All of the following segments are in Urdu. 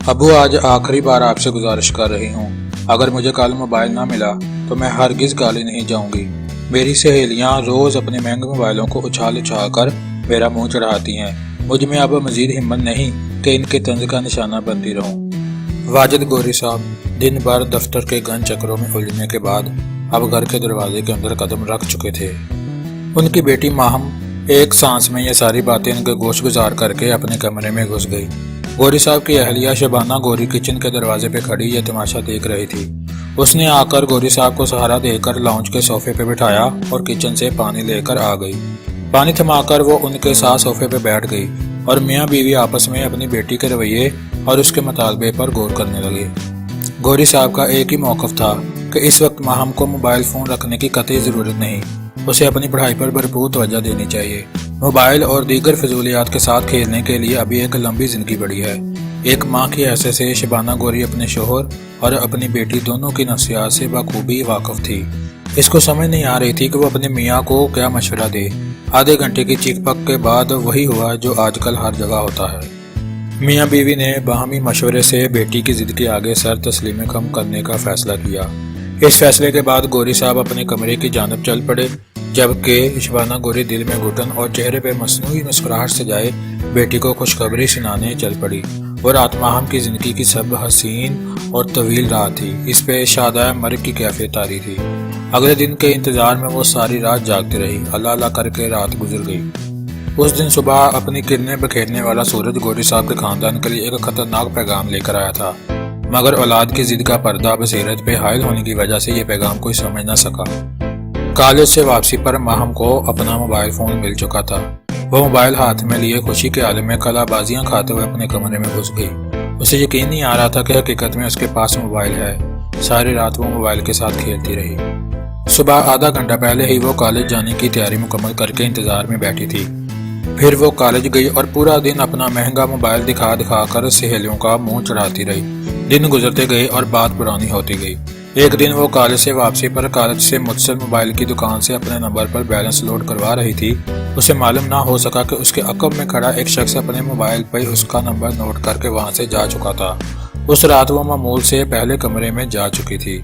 ابو آج آخری بار آپ سے گزارش کر رہی ہوں، اگر مجھے کل موبائل نہ ملا تو میں ہرگز گالی نہیں جاؤں گی۔ میری سہیلیاں روز اپنے مہنگے موبائلوں کو اچھال کر میرا منہ چڑھاتی ہیں۔ مجھ میں اب مزید ہمت نہیں کہ ان کے طنز کا نشانہ بنتی رہوں۔ واجد گوری صاحب دن بھر دفتر کے گن چکروں میں الجھنے کے بعد اب گھر کے دروازے کے اندر قدم رکھ چکے تھے۔ ان کی بیٹی ماہم ایک سانس میں یہ ساری باتیں ان کے گوش گزار کر کے اپنے کمرے میں گھس گئی۔ گوری صاحب کی اہلیہ شبانہ گوری کچن کے دروازے پہ کھڑی یہ تماشا دیکھ رہی تھی۔ اس نے آ کر گوری صاحب کو سہارا دے کر لاؤنج کے صوفے پہ بٹھایا اور کچن سے پانی لے کر آ گئی۔ پانی تھما کر وہ ان کے ساتھ صوفے پہ بیٹھ گئی اور میاں بیوی آپس میں اپنی بیٹی کے رویے اور اس کے مطالبے پر غور کرنے لگے۔ گوری صاحب کا ایک ہی موقف تھا کہ اس وقت ماہم کو موبائل فون رکھنے کی قطعی ضرورت نہیں، اسے اپنی پڑھائی پر بھرپور توجہ دینی چاہیے۔ موبائل اور دیگر فضولیات کے ساتھ کھیلنے کے لیے ابھی ایک لمبی زندگی پڑی ہے۔ ایک ماں کی حیثیت سے شبانہ گوری اپنے شوہر اور اپنی بیٹی دونوں کی نفسیات سے بخوبی واقف تھی۔ اس کو سمجھ نہیں آ رہی تھی کہ وہ اپنے میاں کو کیا مشورہ دے۔ آدھے گھنٹے کی چیک پک کے بعد وہی ہوا جو آج کل ہر جگہ ہوتا ہے۔ میاں بیوی نے باہمی مشورے سے بیٹی کی ضد کے آگے سر تسلیم خم کرنے کا فیصلہ کیا۔ اس فیصلے کے بعد گوری صاحب اپنے کمرے کی جانب چل پڑے، جبکہ شبانہ گوری دل میں گھٹن اور چہرے پہ مصنوعی مسکراہٹ سجائے بیٹی کو خوشخبری سنانے چل پڑی۔ وہ رات ماہم کی زندگی کی سب حسین اور طویل رات تھی، اس پہ شادہ مرگ کی کیفیت طاری تھی۔ اگلے دن کے انتظار میں وہ ساری رات جاگتی رہی، اللہ اللہ کر کے رات گزر گئی۔ اس دن صبح اپنی کرنیں بکھیرنے والا سورج گوری صاحب کے خاندان کے لیے ایک خطرناک پیغام لے کر آیا تھا، مگر اولاد کی ضد کا پردہ بصیرت پہ حائل ہونے کی وجہ سے یہ پیغام کوئی سمجھ نہ سکا۔ کالج سے واپسی پر ماہم کو اپنا موبائل فون مل چکا تھا۔ وہ موبائل ہاتھ میں لیے خوشی کے عالم میں کلا بازیاں کھاتے ہوئے اپنے کمرے میں گھس گئی۔ اسے یقین نہیں آ رہا تھا کہ حقیقت میں اس کے پاس موبائل ہے۔ ساری رات وہ موبائل کے ساتھ کھیلتی رہی۔ صبح آدھا گھنٹہ پہلے ہی وہ کالج جانے کی تیاری مکمل کر کے انتظار میں بیٹھی تھی۔ پھر وہ کالج گئی اور پورا دن اپنا مہنگا موبائل دکھا دکھا کر سہیلیوں کا منہ چڑھاتی رہی۔ دن گزرتے گئے اور بات پرانی ہوتی گئی۔ ایک دن وہ کالج سے واپسی پر کالج سے متصل موبائل کی دکان سے اپنے نمبر پر بیلنس لوڈ کروا رہی تھی۔ اسے معلوم نہ ہو سکا کہ اس کے عقب میں کھڑا ایک شخص اپنے موبائل پر اس کا نمبر نوٹ کر کے وہاں سے جا چکا تھا۔ اس رات وہ معمول سے پہلے کمرے میں جا چکی تھی۔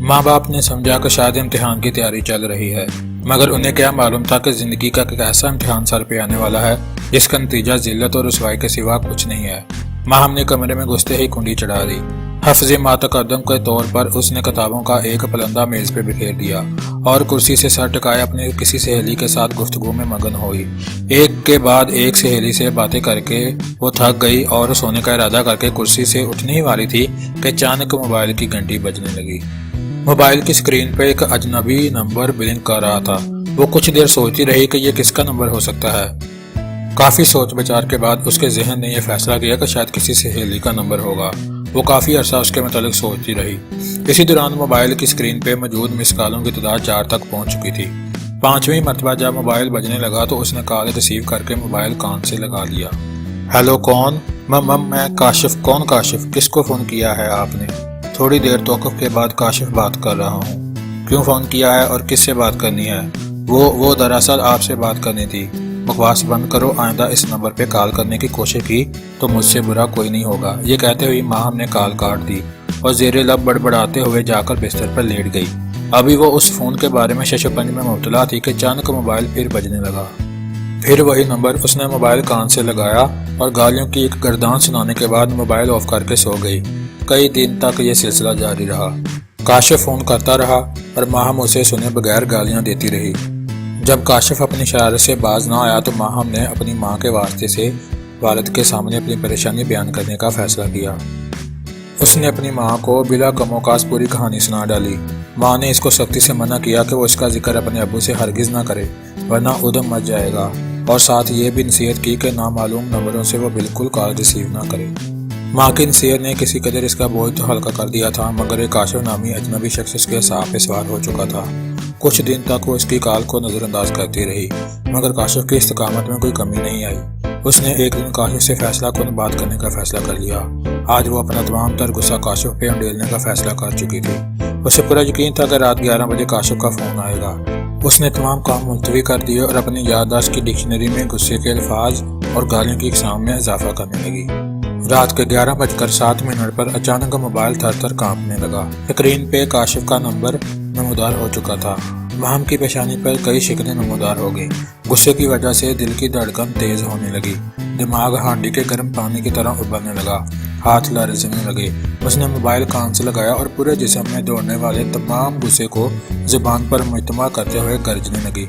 ماں باپ نے سمجھا کہ شاید امتحان کی تیاری چل رہی ہے، مگر انہیں کیا معلوم تھا کہ زندگی کا ایک ایسا امتحان سر پہ آنے والا ہے جس کا نتیجہ ذلت اور رسوائی کے سوا کچھ نہیں ہے۔ ماہم نے کمرے میں گھستے ہی کنڈی چڑھا دی۔ حفظ ما تقدم کے طور پر اس نے کتابوں کا ایک پلندہ میز پہ بکھیر دیا اور کرسی سے سر ٹکائے اپنی کسی سہیلی کے ساتھ گفتگو میں مگن ہوئی۔ ایک کے بعد ایک سہیلی سے باتیں کر کے وہ تھک گئی اور سونے کا ارادہ کر کے کرسی سے اٹھنے ہی والی تھی کہ اچانک موبائل کی گھنٹی بجنے لگی۔ موبائل کی اسکرین پہ ایک اجنبی نمبر بلنک کر رہا تھا۔ وہ کچھ دیر سوچتی رہی کہ یہ کس کا نمبر ہو سکتا ہے۔ کافی سوچ بچار کے بعد اس کے ذہن نے یہ فیصلہ کیا کہ شاید کسی سہیلی کا نمبر ہوگا۔ وہ کافی عرصہ اس کے متعلق سوچتی رہی۔ اسی دوران موبائل کی اسکرین پہ موجود مس کالوں کی تعداد 4 تک پہنچ چکی تھی۔ 5ویں مرتبہ جب موبائل بجنے لگا تو اس نے کال ریسیو کر کے موبائل کان سے لگا لیا۔ ہیلو، کون؟ میں کاشف۔ کون کاشف؟ کس کو فون کیا ہے آپ نے؟ تھوڑی دیر توقف کے بعد کاشف بات کر رہا ہوں۔ کیوں فون کیا ہے اور کس سے بات کرنی ہے؟ وہ دراصل آپ سے بات کرنی تھی۔ بکواس بند کرو، آئندہ اس نمبر پہ کال کرنے کی کوشش کی تو مجھ سے برا کوئی نہیں ہوگا۔ یہ کہتے ہوئے ماہم نے کال کاٹ دی اور زیر لب بڑبڑاتے ہوئے جا کر بستر پر لیٹ گئی۔ ابھی وہ اس فون کے بارے میں شش و پنج میں مبتلا تھی کہ اچانک موبائل پھر بجنے لگا۔ پھر وہی نمبر۔ اس نے موبائل کان سے لگایا اور گالیوں کی ایک گردان سنانے کے بعد موبائل آف کر کے سو گئی۔ کئی دن تک یہ سلسلہ جاری رہا۔ کاشف فون کرتا رہا اور ماہم اسے سنے بغیر گالیاں دیتی رہی۔ جب کاشف اپنی شرارت سے باز نہ آیا تو ماہم نے اپنی ماں کے واسطے سے والد کے سامنے اپنی پریشانی بیان کرنے کا فیصلہ کیا۔ اس نے اپنی ماں کو بلا کم اوقات پوری کہانی سنا ڈالی۔ ماں نے اس کو سختی سے منع کیا کہ وہ اس کا ذکر اپنے ابو سے ہرگز نہ کرے ورنہ ادم مچ جائے گا، اور ساتھ یہ بھی نصیحت کی کہ نامعلوم نمبروں سے وہ بالکل کال ریسیو نہ کرے۔ ماں کی نصیحت نے کسی قدر اس کا بوجھ تو ہلکا کر دیا تھا، مگر ایک کاشف نامی اجنبی شخص اس کے اعصاب پہ سوار ہو چکا تھا۔ کچھ دن تک وہ اس کی کال کو نظر انداز کرتی رہی، مگر کاشف کی استقامت میں کوئی کمی نہیں آئی۔ اس نے ایک دن کاشف سے فیصلہ کن بات کرنے کا فیصلہ کر لیا۔ آج وہ اپنا تمام تر غصہ کاشف پہ انڈیلنے کا فیصلہ کر چکی تھی۔ اسے پورا یقین تھا کہ رات 11 بجے کاشف کا فون آئے گا۔ اس نے تمام کام ملتوی کر دیے اور اپنی یادداشت کی ڈکشنری میں غصے کے الفاظ اور گالیوں کی اقسام میں اضافہ کرنے لگی۔ رات کے 11:07 پر اچانک موبائل تھر تھر کانپنے لگا۔ اسکرین پہ کاشف کا نمبر نمودار ہو چکا تھا۔ ماہم کی پیشانی پر کئی شکلیں نمودار ہو گئی۔ غصے کی وجہ سے دل کی دھڑکن تیز ہونے لگی، دماغ ہانڈی کے گرم پانی کی طرح ابلنے لگا، ہاتھ لرزنے لگے۔ اس نے موبائل کان سے لگایا اور پورے جسم میں دوڑنے والے تمام غصے کو زبان پر مجتمع کرتے ہوئے گرجنے لگی۔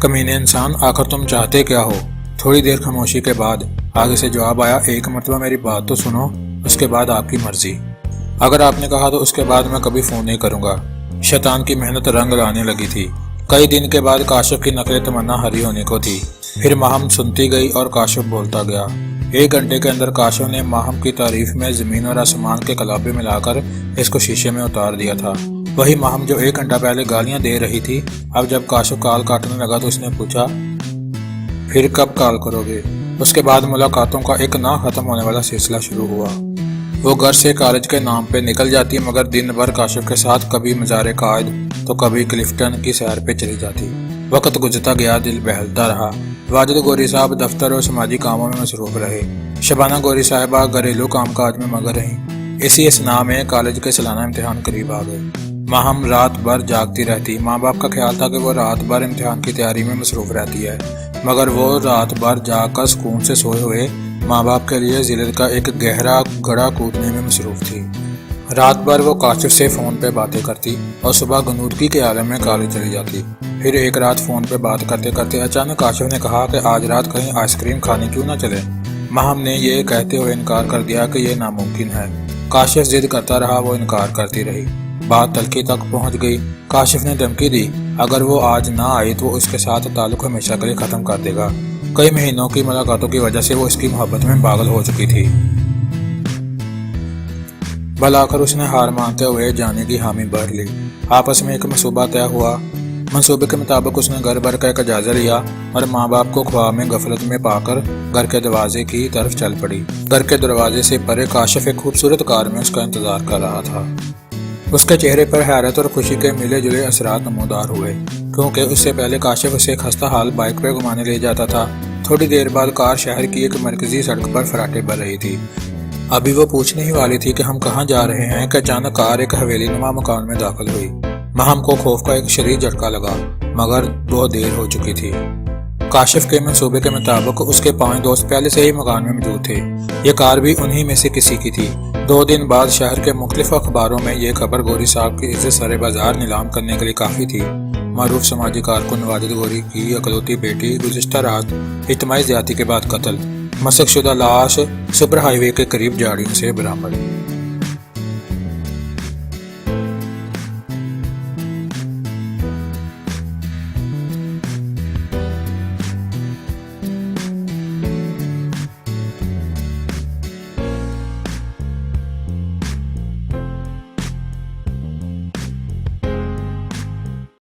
کمینے انسان، آخر تم چاہتے کیا ہو؟ تھوڑی دیر خاموشی کے بعد آگے سے جواب آیا، ایک مرتبہ میری بات تو سنو، اس کے بعد آپ کی مرضی۔ اگر آپ نے کہا تو اس کے بعد میں کبھی فون نہیں کروں گا۔ شیطان کی محنت رنگ لانے لگی تھی۔ کئی دن کے بعد کاشف کی نقل تمنا ہری ہونے کو تھی۔ پھر ماہم سنتی گئی اور کاشف بولتا گیا۔ 1 گھنٹے کے اندر کاشف نے ماہم کی تعریف میں زمین اور آسمان کے کلابے ملا کر اس کو شیشے میں اتار دیا تھا۔ وہی ماہم جو 1 گھنٹہ پہلے گالیاں دے رہی تھی، اب جب کاشف کال کاٹنے لگا تو اس نے پوچھا، پھر کب کال کرو گے؟ اس کے بعد ملاقاتوں کا ایک نہ ختم ہونے والا سلسلہ شروع ہوا۔ وہ گھر سے کالج کے نام پہ نکل جاتی مگر دن بھر کاشف کے ساتھ کبھی مزار قائد تو کبھی کلفٹن کی سیر پہ چلی جاتی۔ وقت گزرتا گیا، دل بہلتا رہا۔ واجد گوری صاحب دفتر اور سماجی کاموں میں مصروف رہے۔ شبانہ گوری صاحبہ گھریلو کام کاج میں مگن رہیں۔ اسی اثناء میں کالج کے سالانہ امتحان قریب آ گئے۔ ماہم رات بھر جاگتی رہتی۔ ماں باپ کا خیال تھا کہ وہ رات بھر امتحان کی تیاری میں مصروف رہتی ہے، مگر وہ رات بھر جاگ کر سکون سے سوئے ہوئے ماں باپ کے لیے ذلت کا ایک گہرا گڑھا کودنے میں مصروف تھی۔ رات بھر وہ کاشف سے فون پہ باتیں کرتی اور صبح غنودگی کے عالم میں کالج چلی جاتی۔ پھر ایک رات فون پہ بات کرتے کرتے اچانک کاشف نے کہا کہ آج رات کہیں آئس کریم کھانے کیوں نہ چلے؟ ماہم نے یہ کہتے ہوئے انکار کر دیا کہ یہ ناممکن ہے۔ کاشف ضد کرتا رہا، وہ انکار کرتی رہی۔ بات تلخی تک پہنچ گئی۔ کاشف نے دھمکی دی، اگر وہ آج نہ آئی تو اس کے ساتھ تعلق ہمیشہ کے لیے ختم کر دے گا۔ کئی مہینوں کی ملاقاتوں کی وجہ سے وہ اس کی محبت میں پاگل ہو چکی تھی۔ بلاخر اس نے ہار مانتے ہوئے جانے کی حامی بھر لی۔ آپس میں ایک منصوبہ طے ہوا۔ منصوبے کے مطابق اس نے گھر بھر کا ایک جائزہ لیا اور ماں باپ کو خواب میں غفلت میں پا کر گھر کے دروازے کی طرف چل پڑی۔ گھر کے دروازے سے پرے کاشف ایک خوبصورت کار میں اس کا انتظار کر رہا تھا۔ اس کے چہرے پر حیرت اور خوشی کے ملے جلے اثرات نمودار ہوئے، کیونکہ اس سے پہلے کاشف اسے خستہ حال بائک پہ گھمانے لے جاتا تھا۔ تھوڑی دیر بعد کار شہر کی ایک مرکزی سڑک پر فراٹے بھر رہی تھی۔ ابھی وہ پوچھنے ہی والی تھی کہ ہم کہاں جا رہے ہیں کہ اچانک کار ایک حویلی نما مکان میں داخل ہوئی۔ ماہم کو خوف کا ایک شدید جھٹکا لگا، مگر بہت دیر ہو چکی تھی۔ کاشف کے منصوبے کے مطابق اس کے 5 دوست پہلے سے ہی مکان میں موجود تھے۔ یہ کار بھی انہی میں سے کسی کی تھی۔ 2 دن بعد شہر کے مختلف اخباروں میں یہ خبر گوری صاحب کی عزت سر بازار نیلام کرنے کے لیے کافی تھی۔ معروف سماجی کارکن واجد گوری کی اکلوتی بیٹی گزشتہ رات اجتماعی زیادتی کے بعد قتل، مسخ شدہ لاش سپر ہائی وے کے قریب جھاڑیوں سے برآمد۔